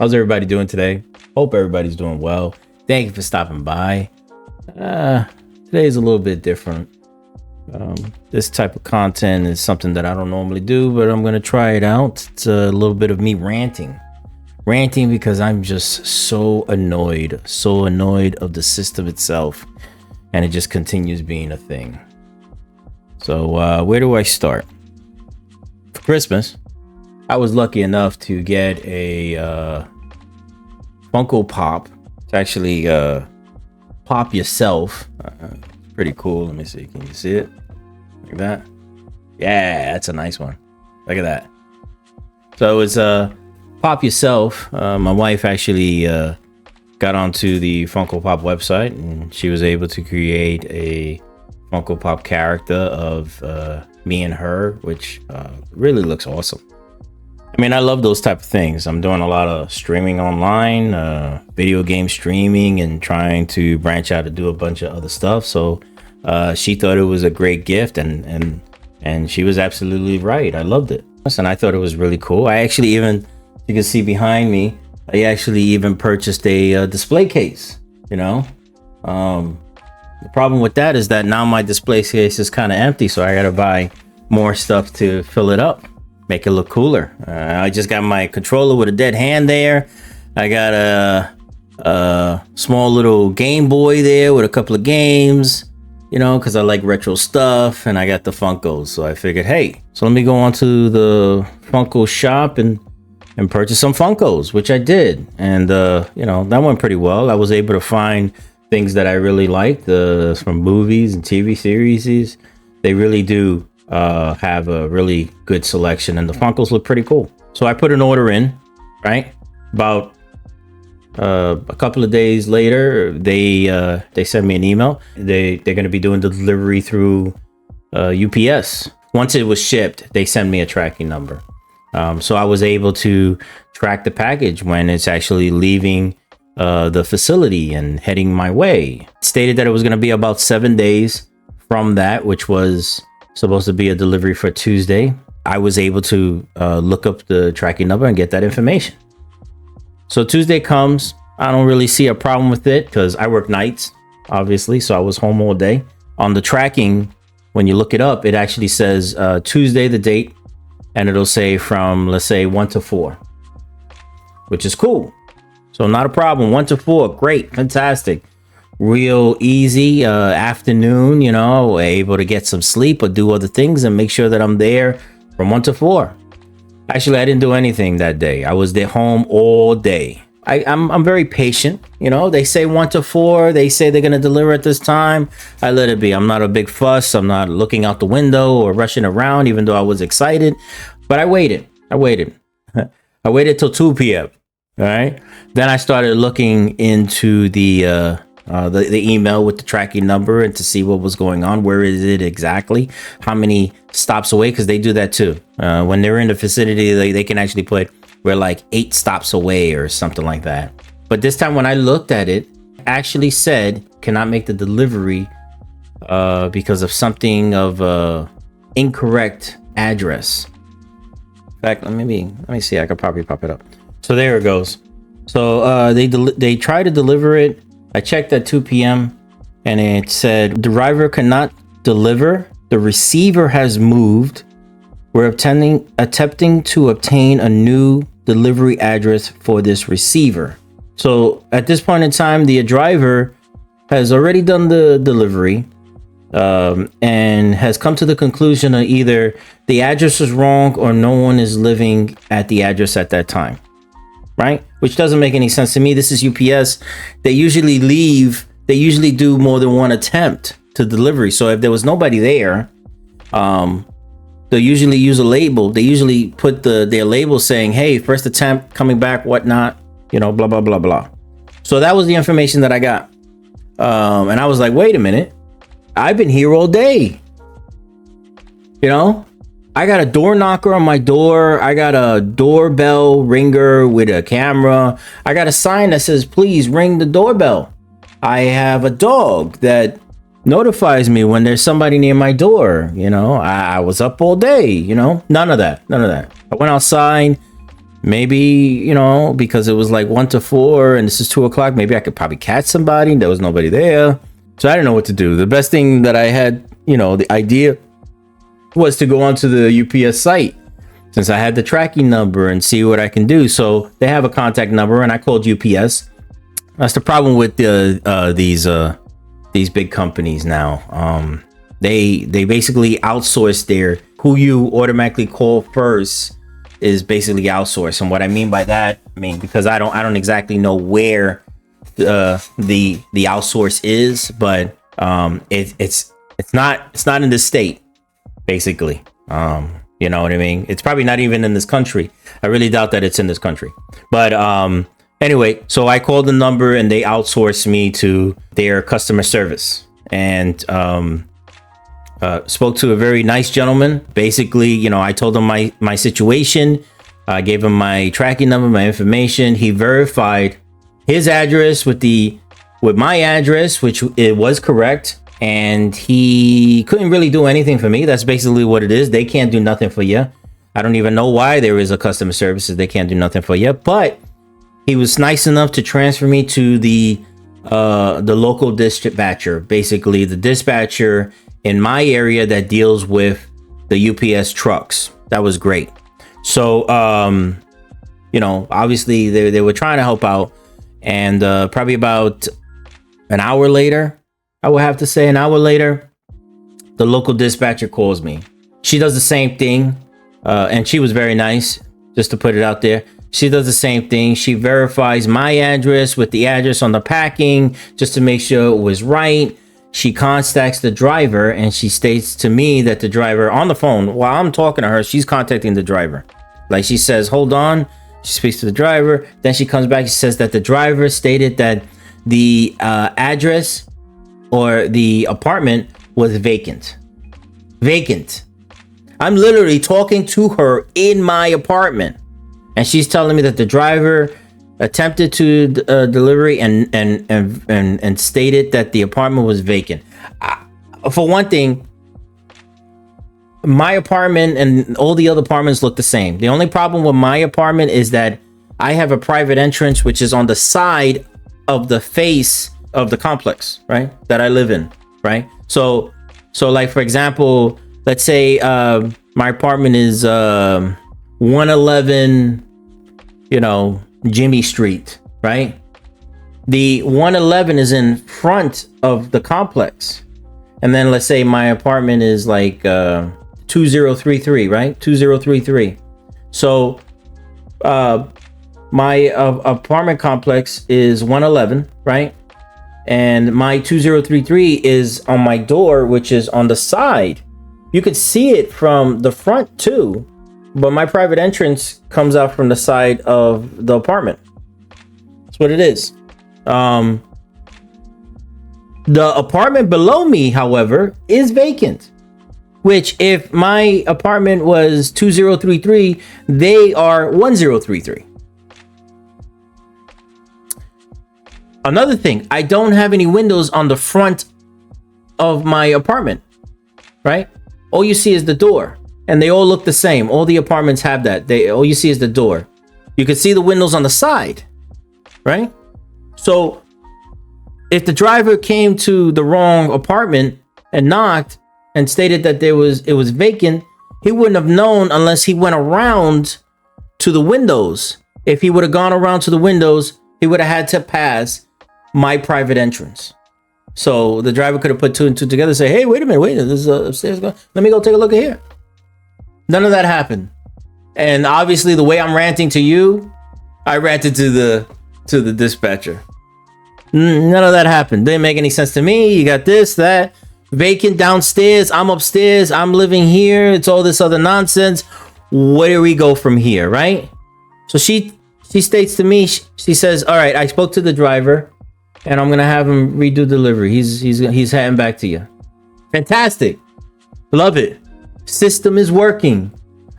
How's everybody doing today? Hope everybody's doing well. Thank you for stopping by. Today's a little bit different. This type of content is something that I don't normally do, but I'm gonna try it out. It's a little bit of me ranting because I'm just so annoyed of the system itself, and it just continues being a thing. So where do I start? For Christmas, I was lucky enough to get a Funko Pop. It's actually pop yourself. Pretty cool. Let me see. Can you see it? Like that? Yeah, that's a nice one. Look at that. So it's pop yourself. My wife actually got onto the Funko Pop website, and she was able to create a Funko Pop character of me and her, which really looks awesome. I mean, I love those type of things. I'm doing a lot of streaming online, video game streaming, and trying to branch out to do a bunch of other stuff. So she thought it was a great gift, and she was absolutely right. I loved it, and I thought it was really cool. I actually even, you can see behind me, I actually even purchased a display case. You know, the problem with that is that now my display case is kind of empty, so I gotta buy more stuff to fill it up, make it look cooler. I just got my controller with a dead hand there. I got a small little Game Boy there with a couple of games, you know, because I like retro stuff, and I got the Funkos. So I figured, hey, so let me go onto the Funko shop and purchase some Funkos, which I did. And, you know, that went pretty well. I was able to find things that I really liked from movies and TV series. They really do have a really good selection, and the Funkos look pretty cool. So I put an order in, right? About a couple of days later, they sent me an email. They're going to be doing the delivery through UPS. Once it was shipped, they sent me a tracking number. So I was able to track the package when it's actually leaving the facility and heading my way. It stated that it was going to be about 7 days from that, which was supposed to be a delivery for Tuesday. I was able to look up the tracking number and get that information. So Tuesday comes. I don't really see a problem with it because I work nights, obviously, so I was home all day. On the tracking, when you look it up, it actually says Tuesday, the date, and it'll say from, let's say, 1 to 4, which is cool. So not a problem. 1 to 4, great, fantastic. Real easy afternoon, you know, able to get some sleep or do other things and make sure that I'm there from 1 to 4. Actually, I didn't do anything that day. I was there home all day. I'm very patient. You know, they say 1 to 4. They say they're going to deliver at this time. I let it be. I'm not a big fuss. I'm not looking out the window or rushing around, even though I was excited. But I waited. I waited till 2 p.m. All right. Then I started looking into the email with the tracking number and to see what was going on. Where is it exactly? How many stops away? Because they do that too. When they're in the vicinity, they can actually put, we're like 8 stops away or something like that. But this time when I looked at it, it actually said cannot make the delivery because of something of incorrect address. In fact, let me see. I could probably pop it up. So there it goes. So they try to deliver it. I checked at 2 p.m. and it said driver cannot deliver. The receiver has moved. We're attempting to obtain a new delivery address for this receiver. So at this point in time, the driver has already done the delivery and has come to the conclusion that either the address is wrong or no one is living at the address at that time. Right? Which doesn't make any sense to me. This is UPS. They usually do more than one attempt to delivery. So if there was nobody there, they'll usually use a label. They usually put their label saying, hey, first attempt, coming back, whatnot, you know, blah, blah, blah, blah. So that was the information that I got. And I was like, wait a minute. I've been here all day. You know? I got a door knocker on my door. I got a doorbell ringer with a camera. I got a sign that says, please ring the doorbell. I have a dog that notifies me when there's somebody near my door. You know, I was up all day, you know, none of that. I went outside, maybe, you know, because it was like 1 to 4 and this is 2 o'clock, maybe I could probably catch somebody. There was nobody there. So I didn't know what to do. The best thing that I had, you know, the idea was to go onto the UPS site, since I had the tracking number, and see what I can do. So they have a contact number, and I called UPS. That's the problem with these big companies now. They basically outsource their, who you automatically call first is basically outsourced. And what I mean by that, because I don't exactly know where the outsource is, but it's not in this state, basically. You know what I mean? It's probably not even in this country. I really doubt that it's in this country. But anyway, so I called the number and they outsourced me to their customer service, and spoke to a very nice gentleman. Basically, you know, I told him my situation. I gave him my tracking number, my information. He verified his address with my address, which it was correct. And he couldn't really do anything for me. That's basically what it is. They can't do nothing for you. I don't even know why there is a customer services. They can't do nothing for you. But he was nice enough to transfer me to the local dispatcher, basically the dispatcher in my area that deals with the UPS trucks. That was great. So, you know, obviously they were trying to help out, and probably about an hour later, I would have to say an hour later, the local dispatcher calls me. She does the same thing. And she was very nice, just to put it out there. She does the same thing. She verifies my address with the address on the packing, just to make sure it was right. She contacts the driver, and she states to me that the driver, on the phone, while I'm talking to her, she's contacting the driver. Like, she says, hold on. She speaks to the driver. Then she comes back. She says that the driver stated that the address or the apartment was vacant. I'm literally talking to her in my apartment, and she's telling me that the driver attempted to delivery and stated that the apartment was vacant. For one thing, my apartment and all the other apartments look the same. The only problem with my apartment is that I have a private entrance, which is on the side of the face of the complex, right, that I live in, right? So like, for example, let's say my apartment is 111, you know, Jimmy Street, right? The 111 is in front of the complex, and then let's say my apartment is like 2033, right? 2033. So my apartment complex is 111, right? And my 2033 is on my door, which is on the side. You could see it from the front too, but my private entrance comes out from the side of the apartment. That's what it is. The apartment below me, however, is vacant, which if my apartment was 2033, they are 1033. Another thing, I don't have any windows on the front of my apartment, right? All you see is the door, and they all look the same. All the apartments have that. All you see is the door. You can see the windows on the side, right? So if the driver came to the wrong apartment and knocked and stated that it was vacant, he wouldn't have known unless he went around to the windows. If he would have gone around to the windows, he would have had to pass my private entrance. So the driver could have put two and two together and say, hey, wait a minute, this is upstairs. Let me go take a look at here. None of that happened. And obviously the way I'm ranting to you, I ranted to the dispatcher. None of that happened. Didn't make any sense to me. You got this, that, vacant downstairs. I'm upstairs. I'm living here. It's all this other nonsense. Where do we go from here, right? So she states to me, she says, all right, I spoke to the driver, and I'm gonna have him redo delivery. He's heading back to you. Fantastic. Love it. System is working.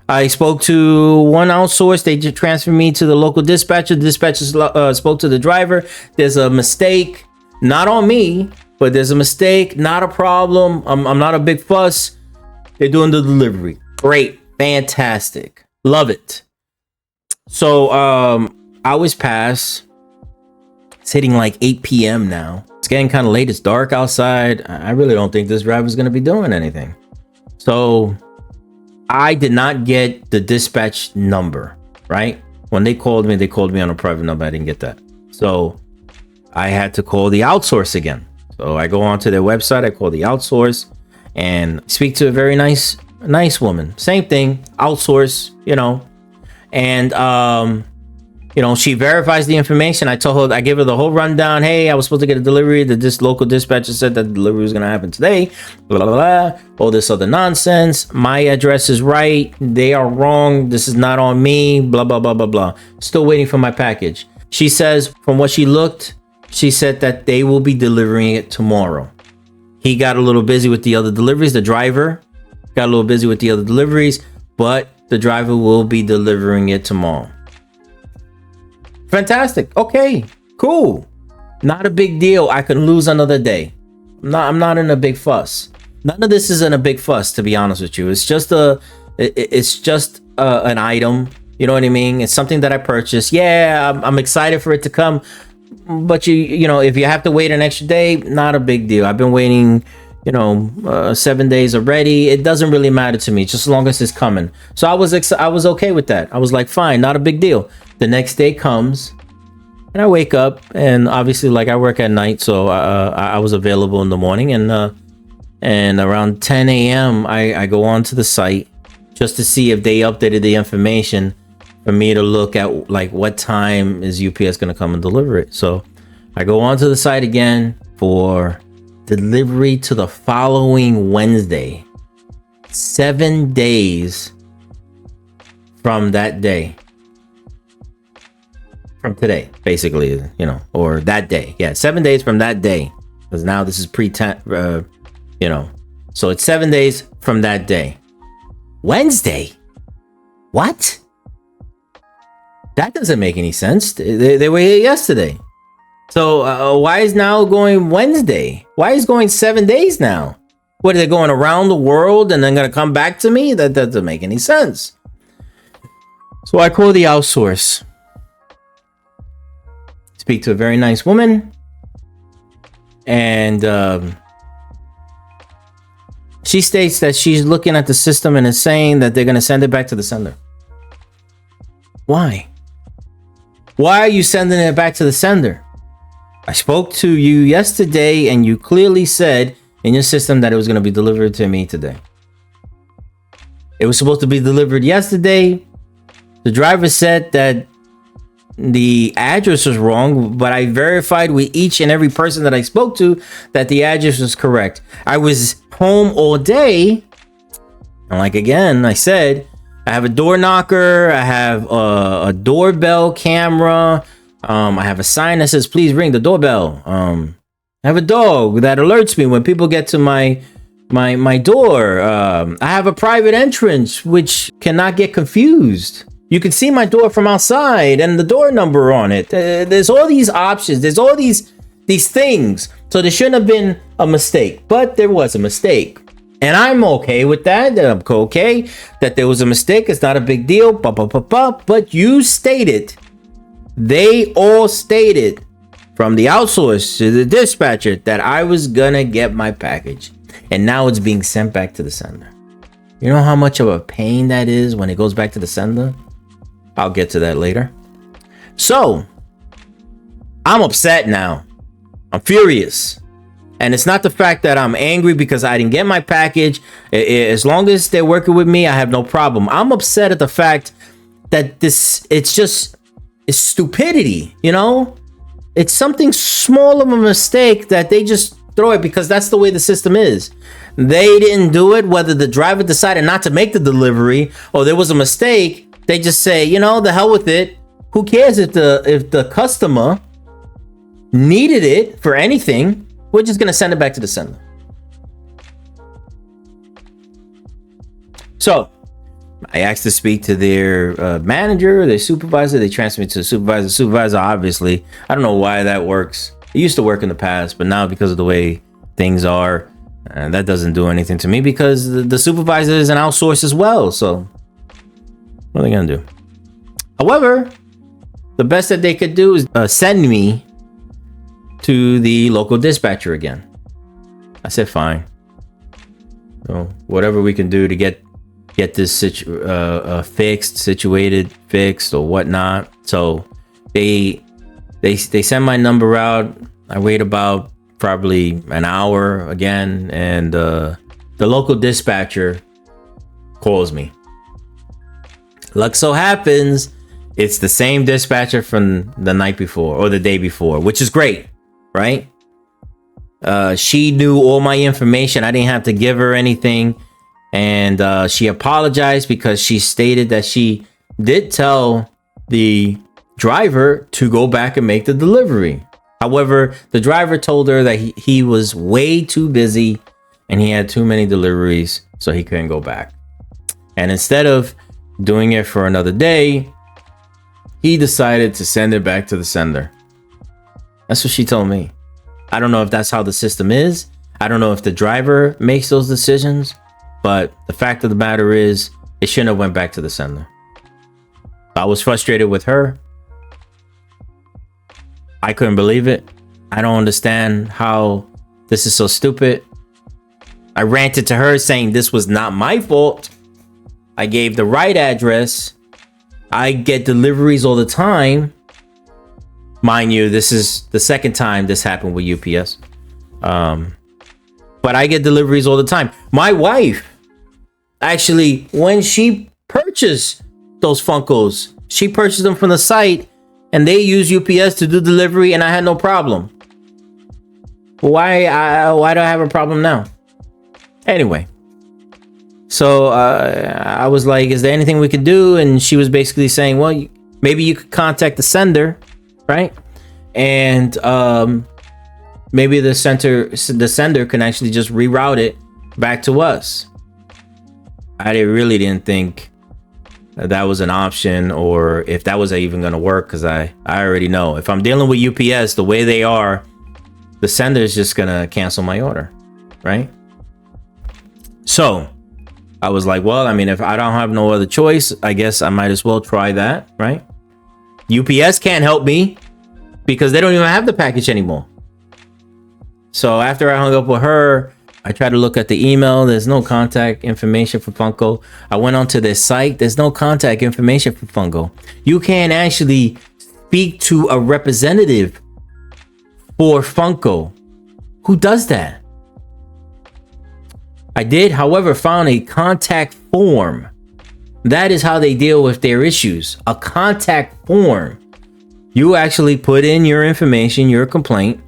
I spoke to one outsource. They just transferred me to the local dispatcher. The dispatcher spoke to the driver. There's a mistake, not on me, but there's a mistake, not a problem. I'm not a big fuss. They're doing the delivery. Great. Fantastic. Love it. So hours pass. It's hitting like 8 p.m. now. It's getting kind of late. It's dark outside. I really don't think this driver's going to be doing anything. So I did not get the dispatch number, right? When they called me on a private number. I didn't get that. So I had to call the outsource again. So I go onto their website. I call the outsource and speak to a very nice woman. Same thing, outsource, and she verifies the information. I gave her the whole rundown. Hey, I was supposed to get a delivery. This local dispatcher said that the delivery was going to happen today. Blah, blah, blah. All this other nonsense. My address is right. They are wrong. This is not on me. Blah, blah, blah, blah, blah. Still waiting for my package. She says, from what she looked, she said that they will be delivering it tomorrow. He got a little busy with the other deliveries. The driver got a little busy with the other deliveries, but the driver will be delivering it tomorrow. Fantastic. Okay, cool. Not a big deal. I can lose another day. I'm not in a big fuss. None of this is in a big fuss, to be honest with you. It's just an item. You know what I mean? It's something that I purchased. Yeah, I'm excited for it to come. But if you have to wait an extra day, not a big deal. I've been waiting, 7 days already. It doesn't really matter to me, just as long as it's coming. So I was okay with that. I was like, fine, not a big deal. The next day comes, and I wake up, and obviously, like, I work at night, so I was available in the morning, and around 10 a.m. I go onto the site just to see if they updated the information for me to look at, like, what time is UPS going to come and deliver it. So I go onto the site again for delivery to the following Wednesday, 7 days from that day. From today, basically, or that day. Yeah, 7 days from that day. Because now this is so it's 7 days from that day. Wednesday? What? That doesn't make any sense. They were here yesterday. So why is now going Wednesday? Why is going 7 days now? What, are they going around the world and then going to come back to me? That doesn't make any sense. So I call the outsource. Speak to a very nice woman. And she states that she's looking at the system and is saying that they're going to send it back to the sender. Why? Why are you sending it back to the sender? I spoke to you yesterday and you clearly said in your system that it was going to be delivered to me today. It was supposed to be delivered yesterday. The driver said that the address was wrong, but I verified with each and every person that I spoke to that the address was correct. I was home all day. And like, again, I said, I have a door knocker. I have a doorbell camera. I have a sign that says, please ring the doorbell. I have a dog that alerts me when people get to my door. I have a private entrance, which cannot get confused. You can see my door from outside and the door number on it. There's all these options. There's all these things. So there shouldn't have been a mistake, but there was a mistake. And I'm okay with that. I'm okay that there was a mistake. It's not a big deal. But you stated, they all stated from the outsource to the dispatcher that I was gonna get my package. And now it's being sent back to the sender. You know how much of a pain that is when it goes back to the sender? I'll get to that later. So, I'm upset now. I'm furious. And it's not the fact that I'm angry because I didn't get my package. As long as they're working with me, I have no problem. I'm upset at the fact that it's stupidity, It's something small of a mistake that they just throw it because that's the way the system is. They didn't do it, whether the driver decided not to make the delivery or there was a mistake. They just say, the hell with it. Who cares if the customer needed it for anything? We're just going to send it back to the sender. So I asked to speak to their manager, their supervisor. They transferred me to the supervisor. Supervisor, obviously, I don't know why that works. It used to work in the past, but now because of the way things are, that doesn't do anything to me because the supervisor is an outsource as well. So what are they going to do? However, the best that they could do is send me to the local dispatcher again. I said, fine. So whatever we can do to get this fixed or whatnot. So they send my number out. I wait about probably an hour again, and the local dispatcher calls me. Luck so happens it's the same dispatcher from the night before or the day before, which is great, right? She knew all my information. I didn't have to give her anything. And she apologized because she stated that she did tell the driver to go back and make the delivery. However, the driver told her that he was way too busy and he had too many deliveries, so he couldn't go back. And instead of doing it for another day, he decided to send it back to the sender. That's what she told me. I don't know if that's how the system is. I don't know if the driver makes those decisions, but the fact of the matter is, it shouldn't have went back to the sender. I was frustrated with her. I couldn't believe it. I don't understand how this is so stupid. I ranted to her saying this was not my fault. I gave the right address. I get deliveries all the time. Mind you, this is the second time this happened with UPS. But I get deliveries all the time. My wife, actually, when she purchased those Funkos, she purchased them from the site and they use UPS to do delivery, and I had no problem. Why do I have a problem now? Anyway, so I was like, is there anything we could do? And she was basically saying, well, maybe you could contact the sender, right? And maybe the sender can actually just reroute it back to us. I really didn't think that was an option, or if that was even going to work, because I already know if I'm dealing with UPS the way they are, the sender is just going to cancel my order, right? So I was like, well, I mean, if I don't have no other choice, I guess I might as well try that, right? UPS can't help me because they don't even have the package anymore. So after I hung up with her, I tried to look at the email. There's no contact information for Funko. I went onto their site. There's no contact information for Funko. You can't actually speak to a representative for Funko. Who does that? I did, however, found a contact form. That is how they deal with their issues. A contact form. You actually put in your information, your complaint,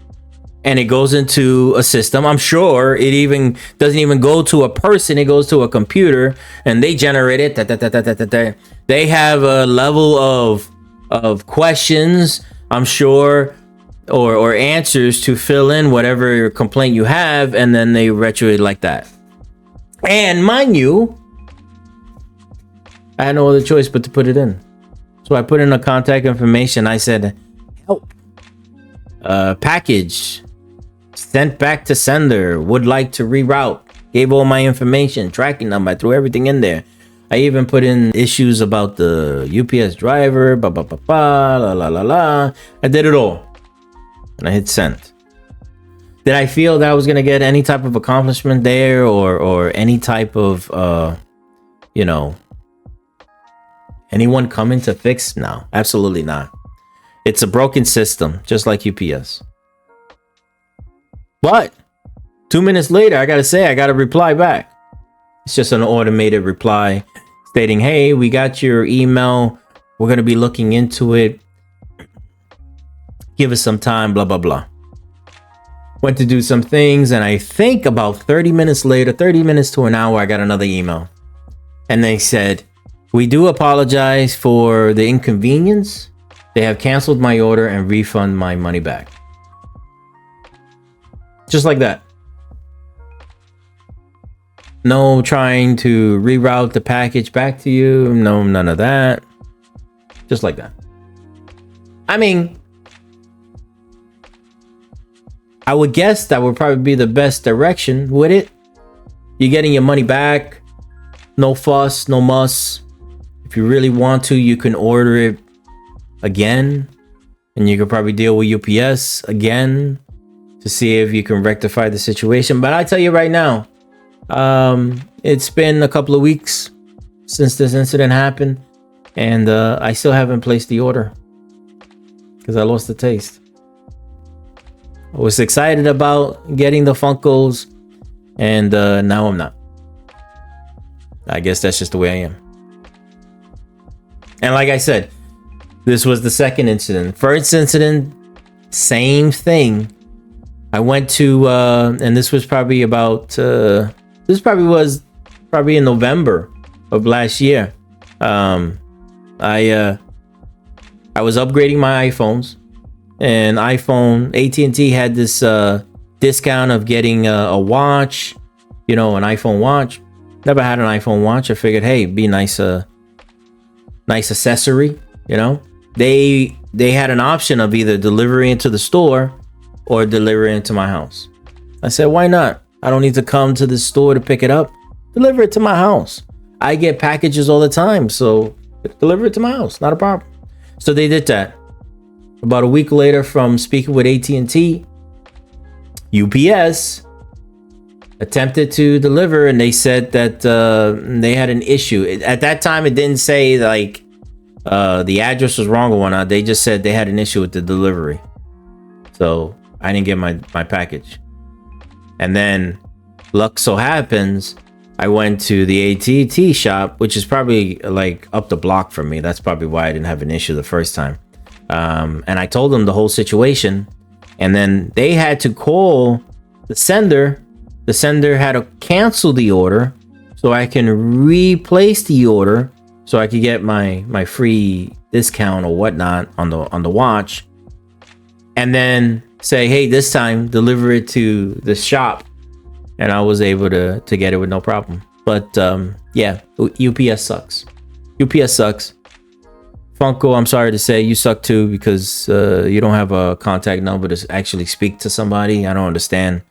and it goes into a system. I'm sure it even doesn't even go to a person. It goes to a computer and they generate it. They have a level of questions, I'm sure, or answers to fill in whatever complaint you have, and then they retro it like that. And mind you, I had no other choice but to put it in. So I put in the contact information. I said, help. Package. Sent back to sender. Would like to reroute. Gave all my information. Tracking number. I threw everything in there. I even put in issues about the UPS driver. La la la la. I did it all. And I hit send. Did I feel that I was going to get any type of accomplishment there, or any type of, anyone coming to fix? No, absolutely not. It's a broken system, just like UPS. But 2 minutes later, I got to reply back. It's just an automated reply stating, hey, we got your email. We're going to be looking into it. Give us some time, blah, blah, blah. Went to do some things, and I think about 30 minutes later, 30 minutes to an hour, I got another email. And they said, we do apologize for the inconvenience. They have canceled my order and refund my money back. Just like that. No trying to reroute the package back to you. No, none of that. Just like that. I mean, I would guess that would probably be the best direction, would it? You're getting your money back. No fuss, no muss. If you really want to, you can order it again, and you could probably deal with UPS again to see if you can rectify the situation. But I tell you right now, it's been a couple of weeks since this incident happened, and I still haven't placed the order because I lost the taste. I was excited about getting the Funkos, and now I'm not. I guess that's just the way I am. And like I said, this was the second incident. First incident, same thing. I went to, and this was probably about, this was probably in November of last year. I was upgrading my iPhones, and AT&T had this discount of getting a watch, you know, an iPhone watch. Never had an iPhone watch. I figured, hey, be nice accessory, you know. They had an option of either delivering it to the store or delivering it to my house. I said, why not? I don't need to come to the store to pick it up. Deliver it to my house. I get packages all the time, so deliver it to my house. Not a problem. So they did that. About a week later, from speaking with AT&T, UPS attempted to deliver, and they said that they had an issue. At that time, it didn't say like the address was wrong or whatnot. They just said they had an issue with the delivery. So I didn't get my package. And then luck so happens, I went to the AT&T shop, which is probably like up the block from me. That's probably why I didn't have an issue the first time. And I told them the whole situation, and then they had to call the sender. The sender had to cancel the order so I can replace the order so I could get my free discount or whatnot on the watch, and then say, hey, this time deliver it to the shop, and I was able to get it with no problem. But yeah, UPS sucks. UPS sucks. Funko, I'm sorry to say, you suck too, because you don't have a contact number to actually speak to somebody. I don't understand.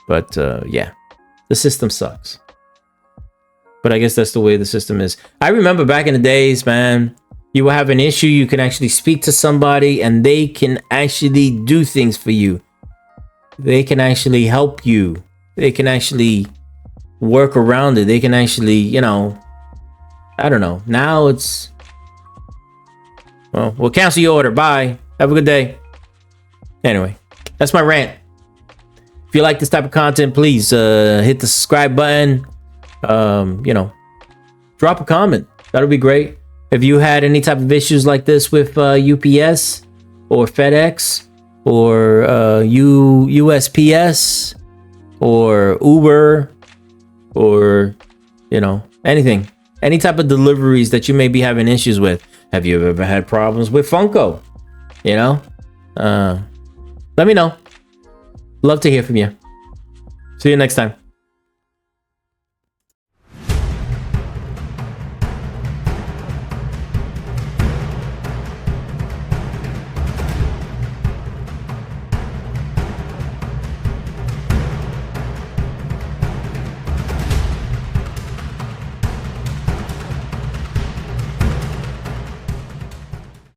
But yeah, the system sucks. But I guess that's the way the system is. I remember back in the days, man, you will have an issue, you can actually speak to somebody, and they can actually do things for you. They can actually help you. They can actually work around it. They can actually, you know, I don't know. Now it's, well, we'll cancel your order. Bye. Have a good day. Anyway, that's my rant. If you like this type of content, please hit the subscribe button. You know, drop a comment. That'll be great. If you had any type of issues like this with UPS or FedEx or USPS or Uber or, you know, anything, any type of deliveries that you may be having issues with. Have you ever had problems with Funko? You know, let me know. Love to hear from you. See you next time.